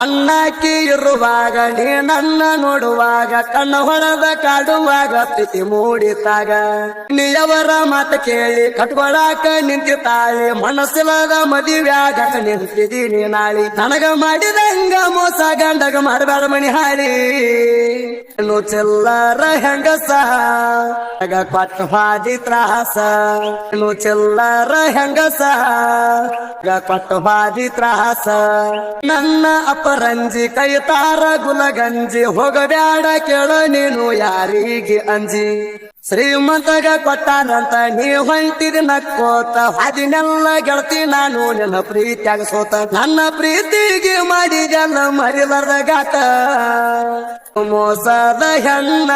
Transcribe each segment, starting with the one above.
ಅಣ್ಣಾಕಿ ಇರುವಾಗ ನೀ ನನ್ನ ನೋಡುವಾಗ ಕಣ್ಣ ಹೊಡೆದ ಕಾಡುವಾಗ ಪ್ರೀತಿ ಮೂಡಿತಾಗ ನೀಯವರ ಮಾತು ಕೇಳಿ ಕಟ್ಕೊಳಾಕ ನಿಂತಿತಾಳಿ ಮನಸ್ಸಿಲ್ಲದ ಮದುವ್ಯಾಗ ನಿಂತಿದ್ದೀನಿ ನಾಳಿ ನನಗ ಮಾಡಿದಂಗ ಮೋಸ ಗಂಡಗ ಮಾಡಬೇಡ ಮನಿ ಹಾಳಿ ಇನ್ನು ಚಿಲ್ಲರ ಹೆಂಗಸ ಕೊಟ್ಟ ಹಾದಿ ತ್ರಾಸ ಇನ್ನು ಚಿಲ್ಲರ ಹೆಂಗಸ ಕೊಟ್ಟ ಹಾದಿ ತ್ರಾಸ ನನ್ನ ಅಪರಂಜಿ ಕೈತಾರ ಗುಲಗಂಜಿ ಹೋಗಬ್ಯಾಡ ಕೇಳ ನೀನು ಯಾರಿಗೆ ಅಂಜಿ ಶ್ರೀಮಂತಗ ಕೊಟ್ಟಾನಂತ ನೀ ಹೊಂಟಿದಿ ನಕ್ಕೋತ ಹಾದಿನೆಲ್ಲ ಗೆಳತಿ ನಾನು ನಿನ್ನ ಪ್ರೀತಿಯಾಗ ಸೋತ ನನ್ನ ಪ್ರೀತಿಗೆ ಮಾಡಿದಲ್ಲ ಮರಿಲದ ಗಾಟ ಮೋಸದ ಹೆಣ್ಣ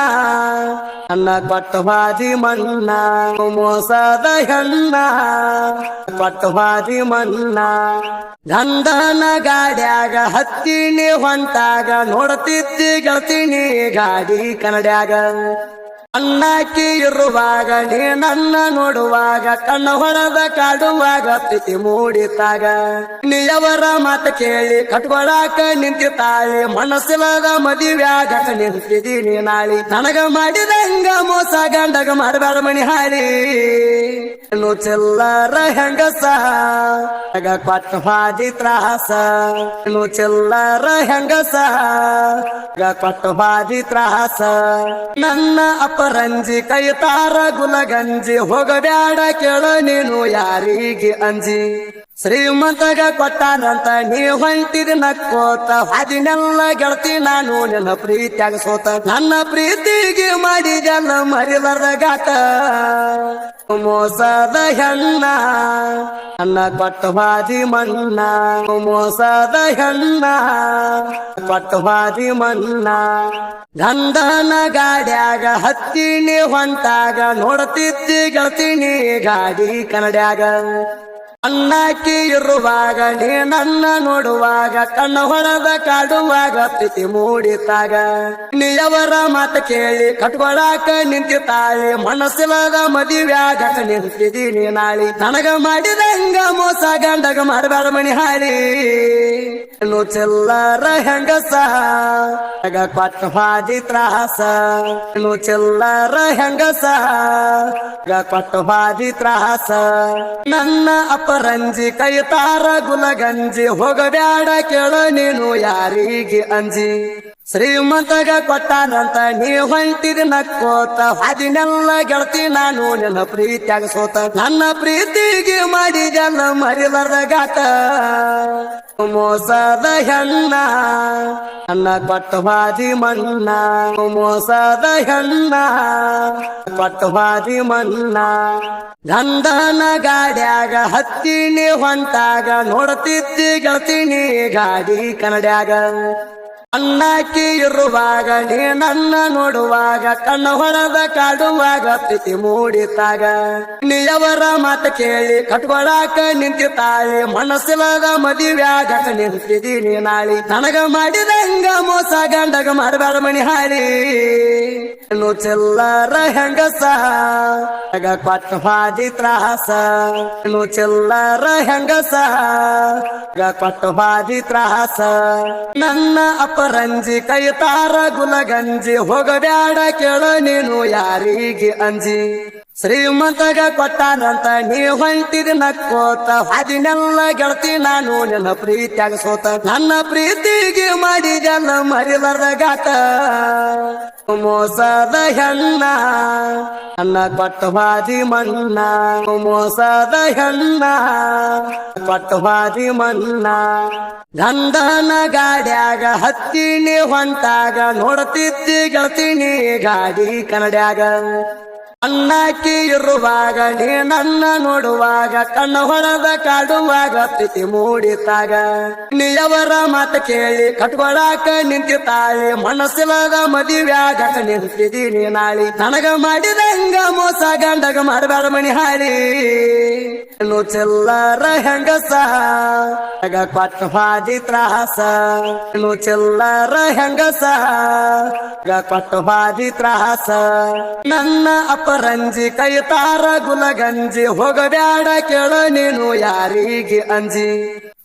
ನನ್ನ ಕೊಟ್ಟ ಹಾದಿ ಮಣ್ಣ ಮೋಸದ ಹೆಣ್ಣ ಕೊಟ್ಟ ಹಾದಿ ಮಣ್ಣ ಗಂಧನ ಗಾಡ್ಯಾಗ ಹತ್ತಿನಿ ಹೊಂಟಾಗ ನೋಡ್ತಿದ್ದಿ ಗೆಳತಿನಿ ಗಾಡಿ ಕನ್ನಡ್ಯಾಗ ಅಣ್ಣಾಕಿ ಇರುವಾಗ ನೀ ನನ್ನ ನೋಡುವಾಗ ಕಣ್ಣ ಹೊಡೆದ ಕಾಡುವಾಗ ಪ್ರೀತಿ ಮೂಡಿತಾಗ ನೀಯವರ ಮಾತು ಕೇಳಿ ಕಟ್ಕೊಳಾಕ ನಿಂತಿತಾಳಿ ಮನಸ್ಸಿಲ್ಲದ ಮದುವ್ಯಾಗ ನಿಂತಿದ್ದೀನಿ ನಾಳಿ ನನಗ ಮಾಡಿದಂಗ ಮೋಸ ಗಂಡಗ ಮಾಡಬೇಡ ಮನಿ ಹಾಳಿ ಇನ್ನು ಚಿಲ್ಲರ ಹೆಂಗಸ ಕೊಟ್ಟ ಹಾದಿ ತ್ರಾಸ ಇನ್ನು ಚಿಲ್ಲರ ಹೆಂಗಸ ಕೊಟ್ಟ ಹಾದಿ ತ್ರಾಸ ನನ್ನ ಅಪರಂಜಿ ಕೈತಾರ ಗುಲಗಂಜಿ ಹೋಗಬ್ಯಾಡ ಕೇಳ ನೀನು ಯಾರಿಗೆ ಅಂಜಿ ಶ್ರೀಮಂತಗ ಕೊಟ್ಟಾನಂತ ನೀ ಹೊಂಟಿದಿ ನಕ್ಕೋತ ಹಾದಿನೆಲ್ಲ ಗೆಳತಿ ನಾನು ನಿನ್ನ ಪ್ರೀತಿಯಾಗ ಸೋತ ನನ್ನ ಪ್ರೀತಿಗೆ ಮಾಡಿದಲ್ಲ ಮರಿಲದ ಗಾಟ ಮೋಸದ ಹೆಣ್ಣ ನನ್ನ ಕೊಟ್ಟ ಹಾದಿ ಮಣ್ಣ ಮೋಸದ ಹೆಣ್ಣ ಕೊಟ್ಟ ಹಾದಿ ಮಣ್ಣ ಗಂಧನ ಗಾಡ್ಯಾಗ ಹತ್ತಿನಿ ಹೊಂಟಾಗ ನೋಡ್ತಿದ್ದಿ ಗೆಳತಿನಿ ಗಾಡಿ ಕನ್ನಡ್ಯಾಗ ಅಣ್ಣಾಕಿ ಇರುವಾಗ ನೀ ನನ್ನ ನೋಡುವಾಗ ಕಣ್ಣ ಹೊಡೆದ ಕಾಡುವಾಗ ಪ್ರೀತಿ ಮೂಡಿತಾಗ ನೀಯವರ ಮಾತು ಕೇಳಿ ಕಟ್ಕೊಳಾಕ ನಿಂತಿತಾಳಿ ಮನಸ್ಸಿಲ್ಲದ ಮದುವ್ಯಾಗ ನಿಂತಿದ್ದೀನಿ ನಾಳಿ ನನಗ ಮಾಡಿದಂಗ ಮೋಸ ಗಂಡಗ ಮಾಡಬೇಡ ಮನಿ ಹಾಳಿ ಇನ್ನು ಚಿಲ್ಲರ ಹೆಂಗಸ ಕೊಟ್ಟ ಹಾದಿ ತ್ರಾಸ ಇನ್ನು ಚಿಲ್ಲರ ಹೆಂಗಸ ಕೊಟ್ಟ ಹಾದಿ ತ್ರಾಸ ನನ್ನ ಅಪರಂಜಿ ಕೈತಾರ ಗುಲಗಂಜಿ ಹೋಗಬ್ಯಾಡ ಕೇಳ ನೀನು ಯಾರಿಗೆ ಅಂಜಿ ಶ್ರೀಮಂತಗ ಕೊಟ್ಟಾನಂತ ನೀ ಹೊಂಟಿದಿ ನಕ್ಕೋತ ಹಾದಿನೆಲ್ಲ ಗೆಳತಿ ನಾನು ನಿನ್ನ ಪ್ರೀತಿಯಾಗ ಸೋತ ನನ್ನ ಪ್ರೀತಿಗೆ ಮಾಡಿದಲ್ಲ ಮರಿಲದ ಗಾಟ ಮೋಸದ ಹೆಣ್ಣ ನನ್ನ ಕೊಟ್ಟ ಹಾದಿ ಮಣ್ಣ ಮೋಸದ ಹೆಣ್ಣ ಕೊಟ್ಟ ಹಾದಿ ಮಣ್ಣ ಗಂಧನ ಗಾಡ್ಯಾಗ ಹತ್ತಿನಿ ಹೊಂಟಾಗ ನೋಡ್ತಿದ್ದಿ ಗೆಳತಿನಿ ಗಾಡಿ ಕನ್ನಡ್ಯಾಗ ಅಣ್ಣಾಕಿ ಇರುವಾಗ ನೀ ನನ್ನ ನೋಡುವಾಗ ಕಣ್ಣ ಹೊಡೆದ ಕಾಡುವಾಗ ಪ್ರೀತಿ ಮೂಡಿತಾಗ ನೀಯವರ ಮಾತು ಕೇಳಿ ಕಟ್ಕೊಳಾಕ ನಿಂತಿತಾಳಿ ಮನಸ್ಸಿಲ್ಲದ ಮದುವ್ಯಾಗ ನಿಂತಿದ್ದೀನಿ ನಾಳಿ ನನಗ ಮಾಡಿದಂಗ ಮೋಸ ಗಂಡಗ ಮಾಡಬೇಡ ಮನಿ ಹಾಳಿ ಇನ್ನು ಚಿಲ್ಲರ ಹೆಂಗಸ ಕೊಟ್ಟ ಹಾದಿ ತ್ರಾಸ ಇನ್ನು ಚಿಲ್ಲರ ಹೆಂಗಸ ಕೊಟ್ಟ ಹಾದಿ ತ್ರಾಸ ನನ್ನ ಅಪರಂಜಿ ಕೈತಾರ ಗುಲಗಂಜಿ ಹೋಗಬ್ಯಾಡ ಕೇಳ ನೀನು ಯಾರಿಗೆ ಅಂಜಿ ಶ್ರೀಮಂತಗ ಕೊಟ್ಟಾನಂತ ನೀ ಹೊಂಟಿದಿ ನಕ್ಕೋತ ಹಾದಿನೆಲ್ಲ ಗೆಳತಿ ನಾನು ನಿನ್ನ ಪ್ರೀತಿಯಾಗ ಸೋತ ನನ್ನ ಪ್ರೀತಿಗೆ ಮಾಡಿದಲ್ಲ ಮರಿಲದ ಗಾಟ ಮೋಸದ ಹೆಣ್ಣ ನನ್ನ ಕೊಟ್ಟ ಹಾದಿ ಮಣ್ಣ ಮೋಸದ ಹೆಣ್ಣ ಕೊಟ್ಟ ಹಾದಿ ಮಣ್ಣ ಗಂಧನ ಗಾಡ್ಯಾಗ ಹತ್ತಿನಿ ಹೊಂಟಾಗ ನೋಡ್ತಿದ್ದಿ ಗೆಳತಿನಿ ಗಾಡಿ ಕನ್ನಡ್ಯಾಗ ಅಣ್ಣಾಕಿ ಇರುವಾಗ ನೀ ನನ್ನ ನೋಡುವಾಗ ಕಣ್ಣ ಹೊಡೆದ ಕಾಡುವಾಗ ಪ್ರೀತಿ ಮೂಡಿತಾಗ ನೀಯವರ ಮಾತು ಕೇಳಿ ಕಟ್ಕೊಳಾಕ ನಿಂತಿತಾಳಿ ಮನಸ್ಸಿಲ್ಲದ ಮದುವ್ಯಾಗ ನಿಂತಿದ್ದೀನಿ ನಾಳಿ ನನಗ ಮಾಡಿದಂಗ ಮೋಸ ಗಂಡಗ ಮಾಡಬೇಡ ಮನಿ ಹಾಳಿ ಇನ್ನು ಚಿಲ್ಲರ ಹೆಂಗಸ ಕೊಟ್ಟ ಹಾದಿ ತ್ರಾಸ ಇನ್ನು ಚಿಲ್ಲರ ಹೆಂಗಸ ಕೊಟ್ಟ ಹಾದಿ ತ್ರಾಸ ನನ್ನ ಅಪರಂಜಿ ಕೈತಾರ ಗುಲಗಂಜಿ ಹೋಗಬ್ಯಾಡ ಕೇಳ ನೀನು ಯಾರಿಗೆ ಅಂಜಿ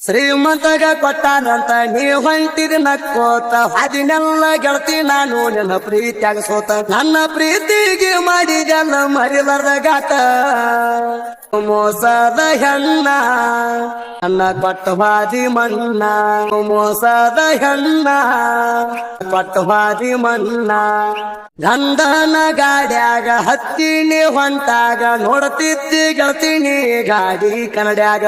ಶ್ರೀಮಂತಗ ಕೊಟ್ಟಾನಂತ ನೀ ಹೊಂಟಿದ ನಕ್ಕೋತ ಅದನ್ನೆಲ್ಲ ಗೆಳತಿ ನಾನು ನಿನ್ನ ಪ್ರೀತಿಯಾಗ ಸೋತ ನನ್ನ ಪ್ರೀತಿಗೆ ಮಾಡಿದಲ್ಲ ಮರಿಲಾರ್ದ ಗಾಟ ಮೋಸದ ಹೆಣ್ಣ ನನ್ನ ಕೊಟ್ಟವಾದಿ ಮಣ್ಣ ಮೋಸದ ಹೆಣ್ಣ ಕೊಟ್ಟವಾದಿ ಮಣ್ಣ ಗಂಧನ ಗಾಡ್ಯಾಗ ಹತ್ತಿನಿ ಹೊಂಟಾಗ ನೋಡ್ತಿದ್ದಿ ಗೆಳತಿನಿ ಗಾಡಿ ಕನ್ನಡ್ಯಾಗ